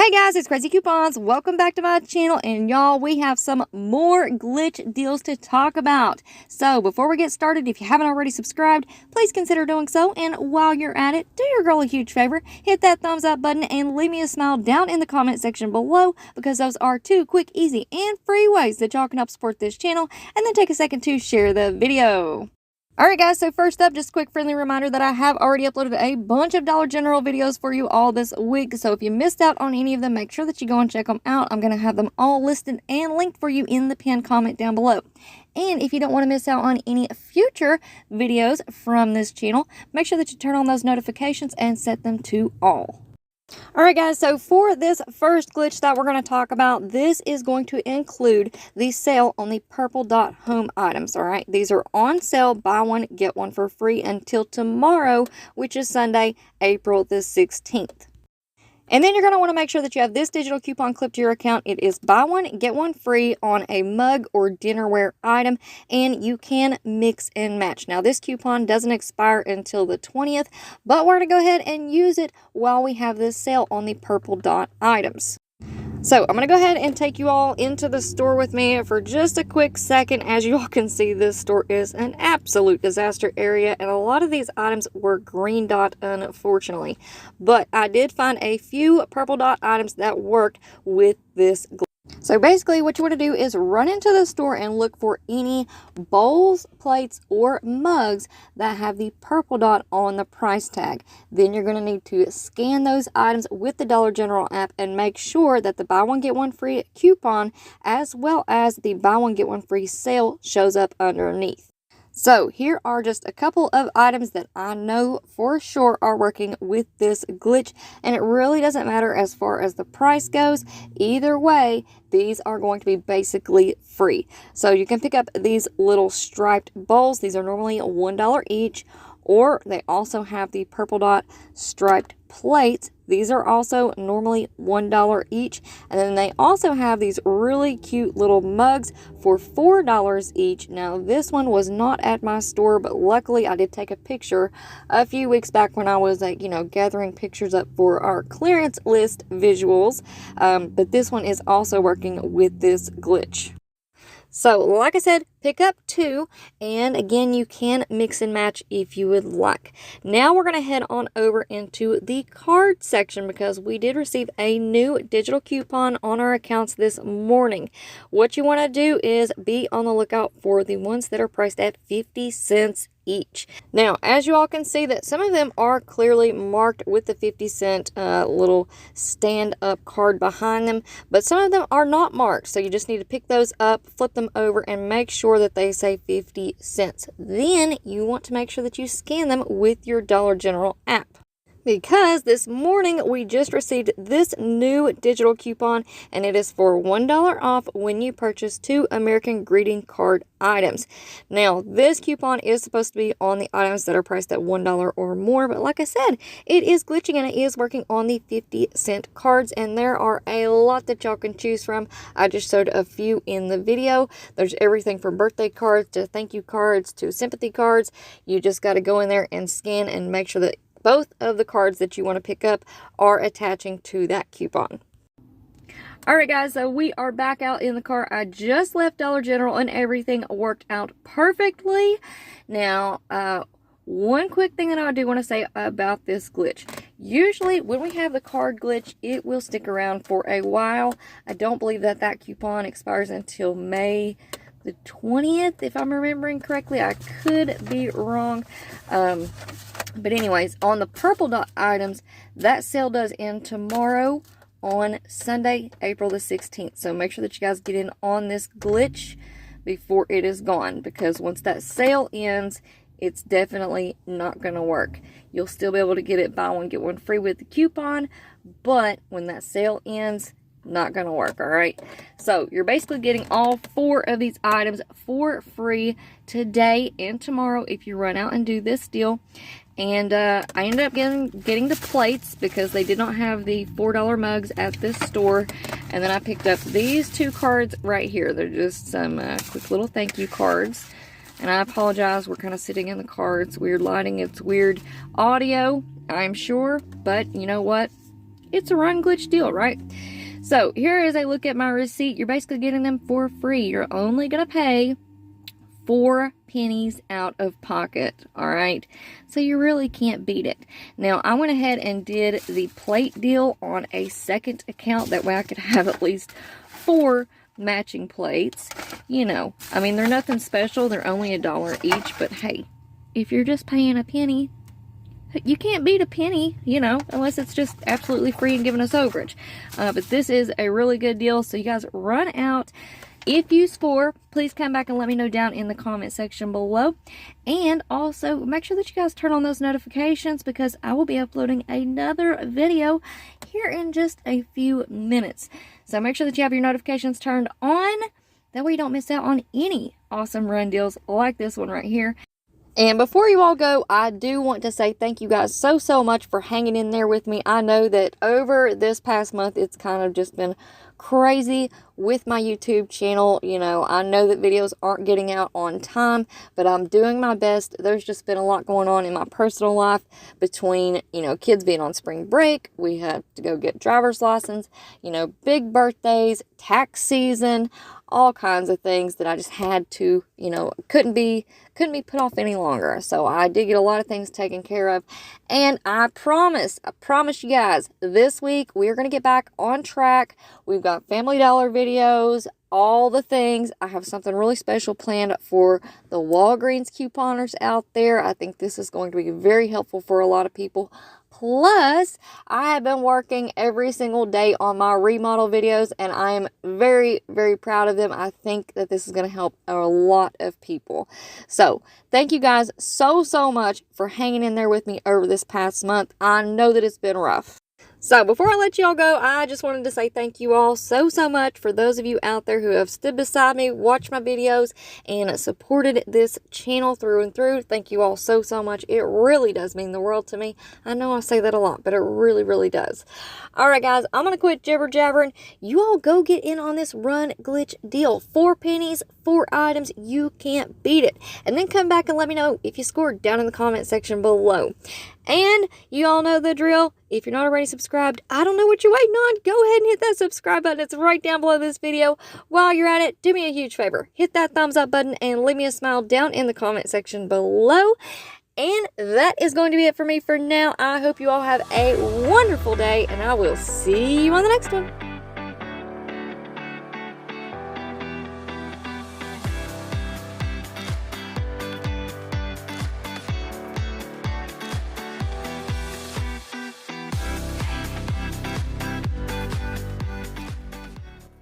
Hey guys, it's Craz-E Coupons. Welcome back to my channel, and y'all, we have some more glitch deals to talk about. So before we get started, if you haven't already subscribed, please consider doing so. And while you're at it, do your girl a huge favor, hit that thumbs up button and leave me a smile down in the comment section below, because those are two quick, easy, and free ways that y'all can help support this channel. And then take a second to share the video. Alright guys, so first up, just a quick friendly reminder that I have already uploaded a bunch of Dollar General videos for you all this week. So if you missed out on any of them, make sure that you go and check them out. I'm going to have them all listed and linked for you in the pinned comment down below. And if you don't want to miss out on any future videos from this channel, make sure that you turn on those notifications and set them to all. Alright guys, so for this first glitch that we're going to talk about, this is going to include the sale on the purple dot home items. Alright, these are on sale, buy one, get one for free until tomorrow, which is Sunday, April the 16th. And then you're going to want to make sure that you have this digital coupon clipped to your account. It is buy one, get one free on a mug or dinnerware item, and you can mix and match. Now, this coupon doesn't expire until the 20th, but we're going to go ahead and use it while we have this sale on the purple dot items. So I'm going to go ahead and take you all into the store with me for just a quick second. As you all can see, this store is an absolute disaster area, and a lot of these items were green dot, unfortunately. But I did find a few purple dot items that worked with this glitch. So basically what you want to do is run into the store and look for any bowls, plates, or mugs that have the purple dot on the price tag. Then you're going to need to scan those items with the Dollar General app and make sure that the buy one get one free coupon as well as the buy one get one free sale shows up underneath. So here are just a couple of items that I know for sure are working with this glitch, and it really doesn't matter as far as the price goes. Either way, these are going to be basically free. So you can pick up these little striped bowls. These are normally $1 each, or they also have the purple dot striped plates. These are also normally $1 each. And then they also have these really cute little mugs for $4 each. Now, this one was not at my store, but luckily I did take a picture a few weeks back when I was, gathering pictures up for our clearance list visuals. But this one is also working with this glitch. So, like I said, pick up two, and again, you can mix and match if you would like. Now, we're going to head on over into the card section because we did receive a new digital coupon on our accounts this morning. What you want to do is be on the lookout for the ones that are priced at 50 cents each. Now, as you all can see, that some of them are clearly marked with the 50-cent little stand-up card behind them, but some of them are not marked. So you just need to pick those up, flip them over, and make sure that they say 50 cents. Then you want to make sure that you scan them with your Dollar General app, because this morning we just received this new digital coupon, and it is for $1 off when you purchase 2 American greeting card items. Now, this coupon is supposed to be on the items that are priced at $1 or more, but like I said, it is glitching and it is working on the 50-cent cards, and there are a lot that y'all can choose from. I just showed a few in the video. There's everything from birthday cards to thank you cards to sympathy cards. You just got to go in there and scan and make sure that both of the cards that you want to pick up are attaching to that coupon. Alright guys, so we are back out in the car. I just left Dollar General and everything worked out perfectly. Now, one quick thing that I do want to say about this glitch. Usually when we have the card glitch, it will stick around for a while. I don't believe that that coupon expires until May the 20th, if I'm remembering correctly. I could be wrong. But anyways, on the purple dot items, that sale does end tomorrow on Sunday, April the 16th. So make sure that you guys get in on this glitch before it is gone, because once that sale ends, it's definitely not going to work. You'll still be able to get it buy one, get one free with the coupon, but when that sale ends, not going to work. All right, so you're basically getting all 4 of these items for free today and tomorrow if you run out and do this deal. And I ended up getting the plates because they did not have the $4 mugs at this store. And then I picked up these 2 cards right here. They're just some quick little thank you cards. And I apologize, we're kind of sitting in the car. It's weird lighting, it's weird audio, I'm sure. But you know what? it's a run glitch deal, right? So here is a look at my receipt. You're basically getting them for free. You're only going to pay 4 pennies out of pocket, all right? So you really can't beat it. Now, I went ahead and did the plate deal on a second account. That way I could have at least 4 matching plates. You know, I mean, they're nothing special. They're only $1 each, but hey, if you're just paying a penny, you can't beat a penny, you know, unless it's just absolutely free and giving us overage. But this is a really good deal, so you guys run out. If you score, please come back and let me know down in the comment section below. And also, make sure that you guys turn on those notifications, because I will be uploading another video here in just a few minutes. So make sure that you have your notifications turned on. That way you don't miss out on any awesome run deals like this one right here. And before you all go, I do want to say thank you guys so much for hanging in there with me. I know that over this past month, it's kind of just been crazy with my YouTube channel. You know, I know that videos aren't getting out on time, but I'm doing my best. There's just been a lot going on in my personal life between, you know, kids being on spring break. We have to go get driver's license, you know, big birthdays, tax season, all kinds of things that I just had to, you know, couldn't be put off any longer. So I did get a lot of things taken care of. And I promise you guys, this week we are going to get back on track. We've got Family Dollar videos, all the things. I have something really special planned for the Walgreens couponers out there. I think this is going to be very helpful for a lot of people. Plus, I have been working every single day on my remodel videos, and I am very proud of them. I think that this is going to help a lot of people. So, thank you guys so much for hanging in there with me over this past month. I know that it's been rough. So before I let y'all go, I just wanted to say thank you all so much for those of you out there who have stood beside me, watched my videos, and supported this channel through and through. Thank you all so much. It really does mean the world to me. I know I say that a lot, but it really does. Alright guys, I'm going to quit jibber jabbering. You all go get in on this run glitch deal. 4 pennies, 4 items. You can't beat it. And then come back and let me know if you scored down in the comment section below. And you all know the drill. If you're not already subscribed, I don't know what you're waiting on. Go ahead and hit that subscribe button. It's right down below this video. While you're at it, do me a huge favor. Hit that thumbs up button and leave me a smile down in the comment section below. And that is going to be it for me for now. I hope you all have a wonderful day, and I will see you on the next one.